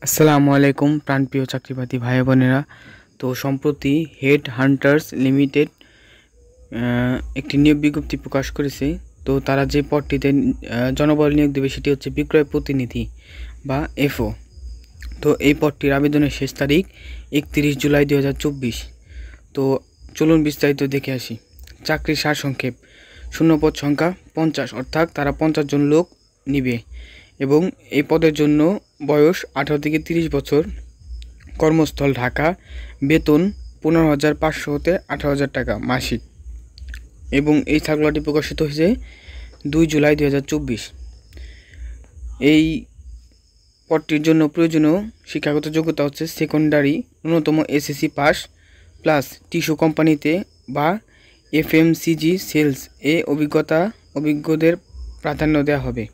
আসসালামু আলাইকুম প্রাণপ্রিয় চাকরিপ্রার্থী ভাই বোনেরা। তো সম্প্রতি হেড হান্টার্স লিমিটেড একটি নিয়োগ বিজ্ঞপ্তি প্রকাশ করেছে। তো তারা যে পদটিতে জনবল নিয়োগ দেবে সেটি হচ্ছে বিক্রয় প্রতিনিধি বা এফও। তো এই পদটির আবেদনের শেষ তারিখ 31 জুলাই 2024। তো চলুন বিস্তারিত দেখে আসি। চাকরির সারসংক্ষেপ: শূন্যপদ সংখ্যা 50, অর্থাৎ তারা 50 জন লোক নিবে এবং এই পদের জন্য বয়স 18 থেকে 30 বছর, কর্মস্থল ঢাকা, বেতন 15,500 হতে 18,000 টাকা মাসিক এবং এই সার্কুলারটি প্রকাশিত হয়েছে 2 জুলাই 2024। এই পদটির জন্য প্রয়োজনীয় শিক্ষাগত যোগ্যতা হচ্ছে সেকেন্ডারি, ন্যূনতম এসএসসি পাস প্লাস টিস্যু কোম্পানিতে বা এফএমসিজি সেলস অভিজ্ঞদের প্রাধান্য দেওয়া হবে।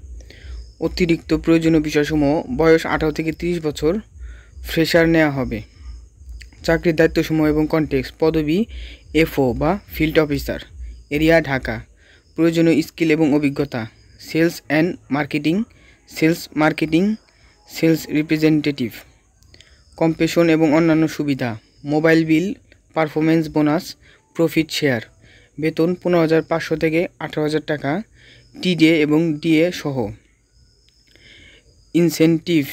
অতিরিক্ত প্রয়োজনীয় বিষয়সমূহ: বয়স 18 থেকে 30 বছর, ফ্রেশার নেওয়া হবে। চাকরির দায়িত্বসমূহ এবং কনটেক্সট: পদবি এফও বা ফিল্ড অফিসার, এরিয়া ঢাকা। প্রয়োজনীয় স্কিল এবং অভিজ্ঞতা: sales and marketing, sales representative. Compensation এবং অন্যান্য সুবিধা: mobile bill, performance bonus, profit share. বেতন 15,500 থেকে 18,000 টাকা, টিডে এবং ডিএ সহ। ইনসেনটিভ: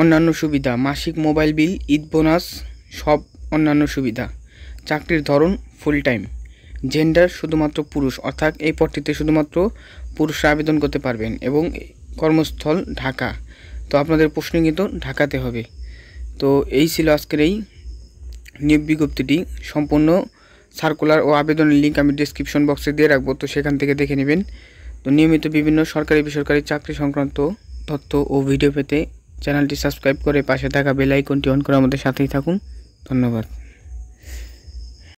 অন্যান্য সুবিধা: মাসিক মোবাইল বিল, ঈদ বোনাস, সব অন্যান্য সুবিধা। চাকরির ধরন ফুল টাইম। জেন্ডার শুধুমাত্র পুরুষ, অর্থাৎ এই পদটিতে শুধুমাত্র পুরুষরা আবেদন করতে পারবেন এবং কর্মস্থল ঢাকা। তো আপনাদের প্রশ্ন কিন্তু ঢাকাতে হবে। তো এই ছিল আজকের এই নিয়োগ বিজ্ঞপ্তিটি। সম্পূর্ণ সার্কুলার ও আবেদনের লিঙ্ক আমি ডেসক্রিপশন বক্সে দিয়ে রাখবো, তো সেখান থেকে দেখে নেবেন। তো নিয়মিত বিভিন্ন সরকারি বেসরকারি চাকরি সংক্রান্ত তথ্য ও ভিডিও পেতে চ্যানেলটি সাবস্ক্রাইব করে পাশে থাকা বেল আইকনটি অন করে আমাদের সাথেই থাকুন। ধন্যবাদ।